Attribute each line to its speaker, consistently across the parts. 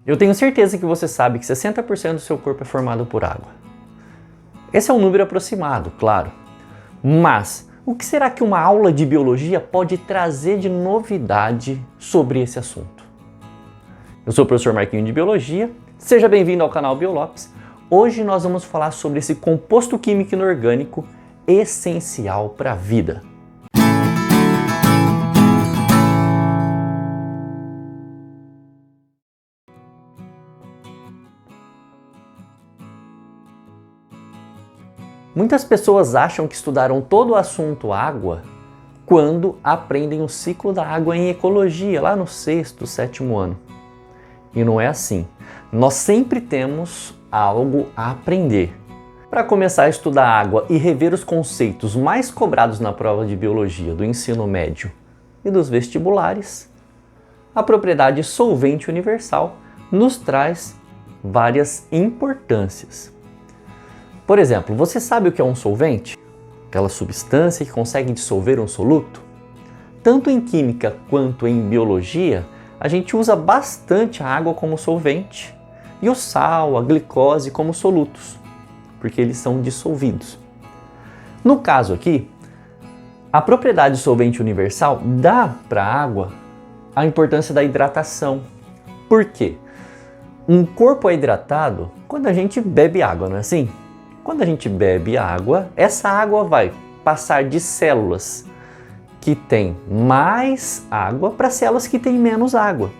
Speaker 1: Eu tenho certeza que você sabe que 60% do seu corpo é formado por água. Esse é um número aproximado, claro. Mas o que será que uma aula de biologia pode trazer de novidade sobre esse assunto? Eu sou o professor Marquinho de Biologia, seja bem-vindo ao canal Biolopes. Hoje nós vamos falar sobre esse composto químico inorgânico essencial para a vida. Muitas pessoas acham que estudaram todo o assunto água quando aprendem o ciclo da água em ecologia, lá no 6º, 7º ano. E não é assim. Nós sempre temos algo a aprender. Para começar a estudar água e rever os conceitos mais cobrados na prova de biologia do ensino médio e dos vestibulares, a propriedade solvente universal nos traz várias importâncias. Por exemplo, você sabe o que é um solvente? Aquela substância que consegue dissolver um soluto? Tanto em química quanto em biologia, a gente usa bastante a água como solvente e o sal, a glicose como solutos, porque eles são dissolvidos. No caso aqui, a propriedade solvente universal dá para a água a importância da hidratação. Por quê? Um corpo é hidratado quando a gente bebe água, não é assim? Quando a gente bebe água, essa água vai passar de células que têm mais água para células que têm menos água.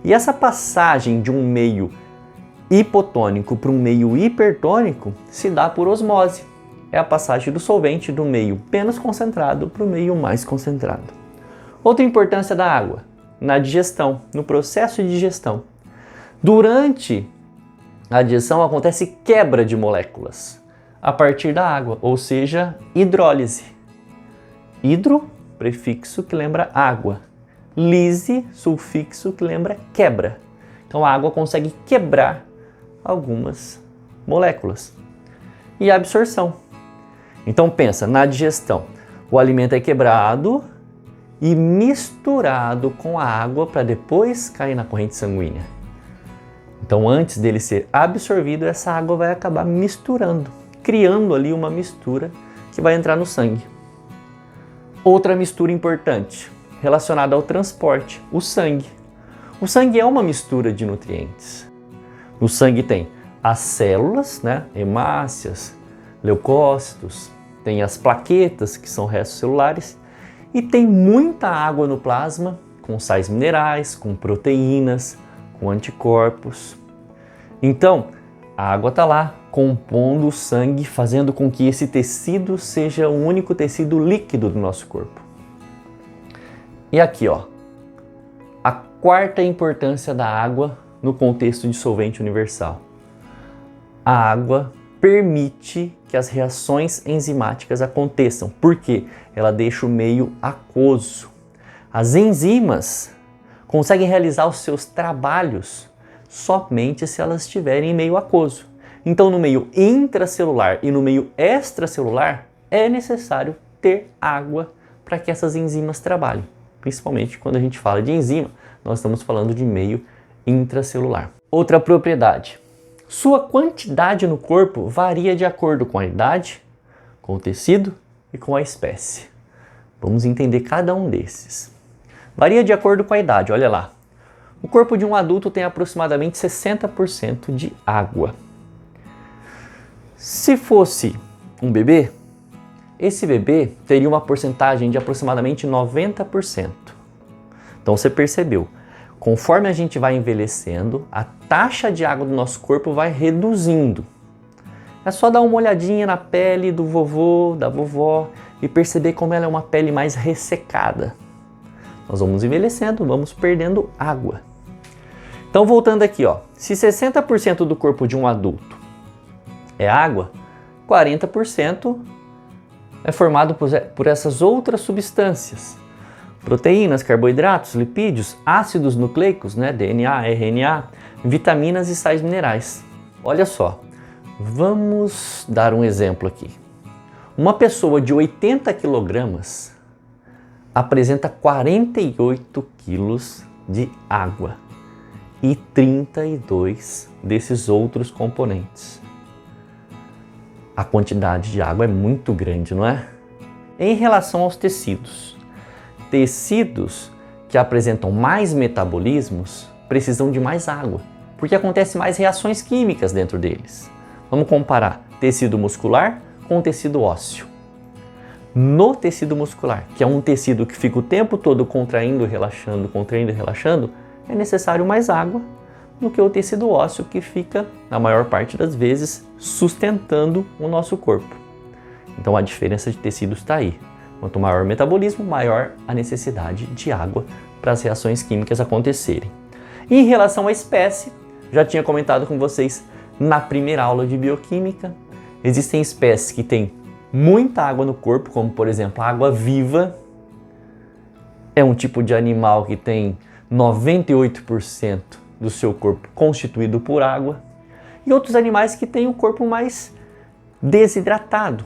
Speaker 1: E essa passagem de um meio hipotônico para um meio hipertônico se dá por osmose. É a passagem do solvente do meio menos concentrado para o meio mais concentrado. Outra importância da água, na digestão, no processo de digestão. Durante a digestão acontece quebra de moléculas a partir da água, ou seja, hidrólise. Hidro, prefixo que lembra água. Lise, sufixo que lembra quebra. Então a água consegue quebrar algumas moléculas. E a absorção. Então pensa, na digestão, o alimento é quebrado e misturado com a água para depois cair na corrente sanguínea. Então antes dele ser absorvido, essa água vai acabar misturando, criando ali uma mistura que vai entrar no sangue. Outra mistura importante, relacionada ao transporte, o sangue. O sangue é uma mistura de nutrientes. No sangue tem as células, hemácias, leucócitos, tem as plaquetas, que são restos celulares, e tem muita água no plasma, com sais minerais, com proteínas, com anticorpos. Então, a água está lá, compondo o sangue, fazendo com que esse tecido seja o único tecido líquido do nosso corpo. E aqui, a quarta importância da água no contexto de solvente universal. A água permite que as reações enzimáticas aconteçam, porque ela deixa o meio aquoso. As enzimas conseguem realizar os seus trabalhos somente se elas estiverem em meio aquoso. Então, no meio intracelular e no meio extracelular, é necessário ter água para que essas enzimas trabalhem. Principalmente quando a gente fala de enzima, nós estamos falando de meio intracelular. Outra propriedade. Sua quantidade no corpo varia de acordo com a idade, com o tecido e com a espécie. Vamos entender cada um desses. Varia de acordo com a idade, olha lá. O corpo de um adulto tem aproximadamente 60% de água. Se fosse um bebê, esse bebê teria uma porcentagem de aproximadamente 90%. Então você percebeu, conforme a gente vai envelhecendo, a taxa de água do nosso corpo vai reduzindo. É só dar uma olhadinha na pele do vovô, da vovó e perceber como ela é uma pele mais ressecada. Nós vamos envelhecendo, vamos perdendo água. Então voltando aqui, se 60% do corpo de um adulto é água, 40% é formado por essas outras substâncias. Proteínas, carboidratos, lipídios, ácidos nucleicos, DNA, RNA, vitaminas e sais minerais. Olha só, vamos dar um exemplo aqui. Uma pessoa de 80 kg apresenta 48 kg de água. e 32 desses outros componentes. A quantidade de água é muito grande, não é? Em relação aos tecidos, tecidos que apresentam mais metabolismos precisam de mais água, porque acontecem mais reações químicas dentro deles. Vamos comparar tecido muscular com tecido ósseo. No tecido muscular, que é um tecido que fica o tempo todo contraindo e relaxando, é necessário mais água do que o tecido ósseo, que fica, na maior parte das vezes, sustentando o nosso corpo. Então a diferença de tecidos está aí. Quanto maior o metabolismo, maior a necessidade de água para as reações químicas acontecerem. E em relação à espécie, já tinha comentado com vocês na primeira aula de bioquímica, existem espécies que têm muita água no corpo, como por exemplo a água-viva. É um tipo de animal que tem 98% do seu corpo constituído por água. E outros animais que têm o corpo mais desidratado,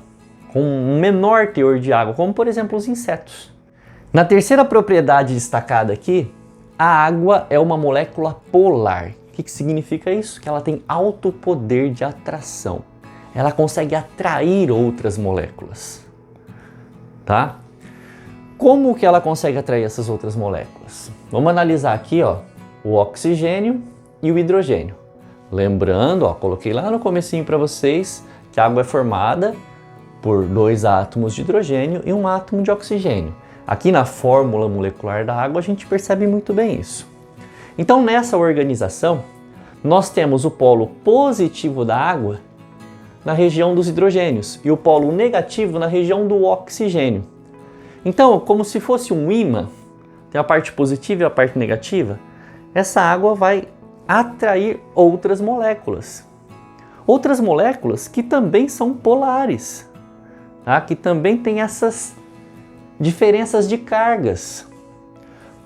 Speaker 1: com um menor teor de água, como por exemplo os insetos. Na terceira propriedade destacada aqui, a água é uma molécula polar. O que significa isso? Que ela tem alto poder de atração. Ela consegue atrair outras moléculas, tá? Como que ela consegue atrair essas outras moléculas? Vamos analisar aqui, ó, o oxigênio e o hidrogênio. Lembrando, ó, coloquei lá no comecinho para vocês que a água é formada por 2 átomos de hidrogênio e 1 átomo de oxigênio. Aqui na fórmula molecular da água a gente percebe muito bem isso. Então nessa organização nós temos o polo positivo da água na região dos hidrogênios e o polo negativo na região do oxigênio. Então, como se fosse um ímã, tem a parte positiva e a parte negativa, essa água vai atrair outras moléculas. Outras moléculas que também são polares, tá? Que também tem essas diferenças de cargas.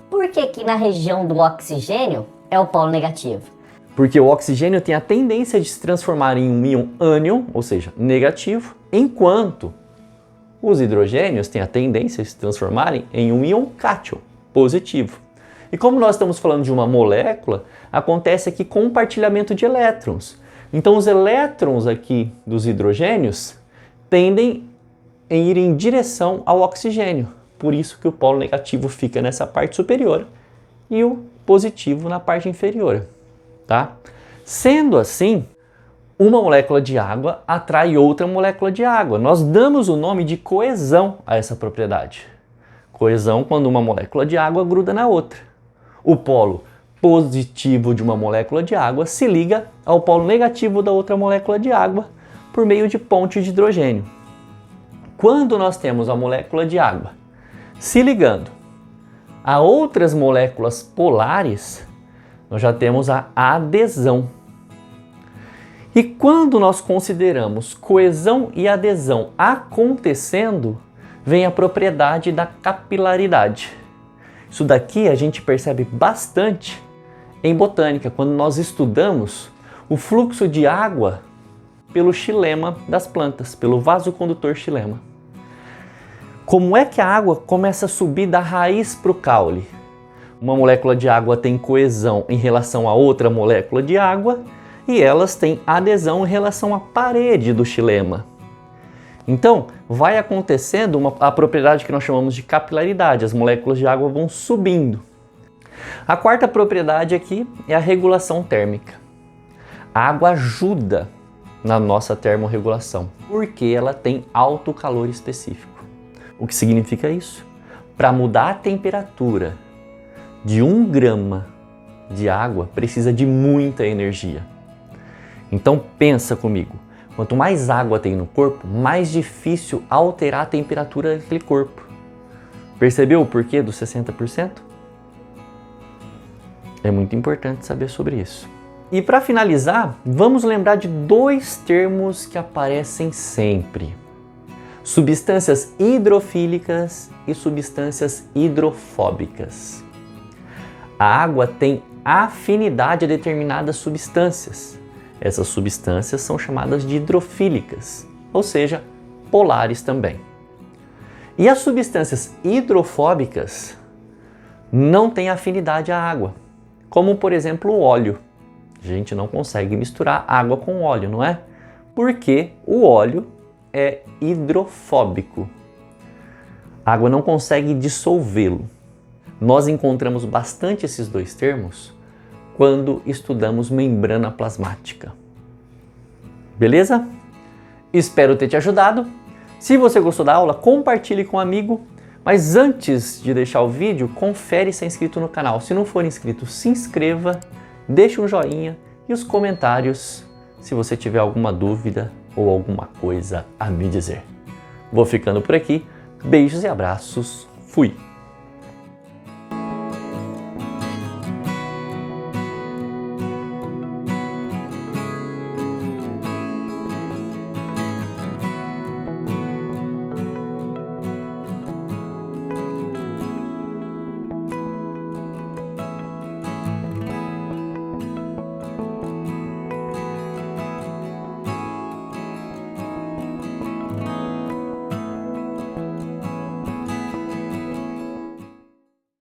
Speaker 2: Por que que na região do oxigênio é o polo negativo?
Speaker 1: Porque o oxigênio tem a tendência de se transformar em um íon ânion, ou seja, negativo, enquanto os hidrogênios têm a tendência de se transformarem em um íon cátion, positivo. E como nós estamos falando de uma molécula, acontece aqui compartilhamento de elétrons. Então os elétrons aqui dos hidrogênios tendem a ir em direção ao oxigênio. Por isso que o polo negativo fica nessa parte superior e o positivo na parte inferior. Tá? Sendo assim, uma molécula de água atrai outra molécula de água. Nós damos o nome de coesão a essa propriedade. Coesão quando uma molécula de água gruda na outra. O polo positivo de uma molécula de água se liga ao polo negativo da outra molécula de água por meio de ponte de hidrogênio. Quando nós temos a molécula de água se ligando a outras moléculas polares, nós já temos a adesão. E quando nós consideramos coesão e adesão acontecendo, vem a propriedade da capilaridade. Isso daqui a gente percebe bastante em botânica, quando nós estudamos o fluxo de água pelo xilema das plantas, pelo vasocondutor xilema. Como é que a água começa a subir da raiz para o caule? Uma molécula de água tem coesão em relação a outra molécula de água e elas têm adesão em relação à parede do xilema. Então, vai acontecendo a propriedade que nós chamamos de capilaridade, as moléculas de água vão subindo. A quarta propriedade aqui é a regulação térmica. A água ajuda na nossa termorregulação, porque ela tem alto calor específico. O que significa isso? Para mudar a temperatura de 1 grama de água precisa de muita energia. Então pensa comigo, quanto mais água tem no corpo, mais difícil alterar a temperatura daquele corpo. Percebeu o porquê dos 60%? É muito importante saber sobre isso. E para finalizar, vamos lembrar de 2 termos que aparecem sempre: substâncias hidrofílicas e substâncias hidrofóbicas. A água tem afinidade a determinadas substâncias. Essas substâncias são chamadas de hidrofílicas, ou seja, polares também. E as substâncias hidrofóbicas não têm afinidade à água. como por exemplo o óleo. A gente não consegue misturar água com óleo, não é? Porque o óleo é hidrofóbico. A água não consegue dissolvê-lo. Nós encontramos bastante esses dois termos quando estudamos membrana plasmática. Beleza? Espero ter te ajudado. Se você gostou da aula, compartilhe com um amigo. Mas antes de deixar o vídeo, confere se é inscrito no canal. Se não for inscrito, se inscreva, deixe um joinha e os comentários se você tiver alguma dúvida ou alguma coisa a me dizer. Vou ficando por aqui. Beijos e abraços. Fui!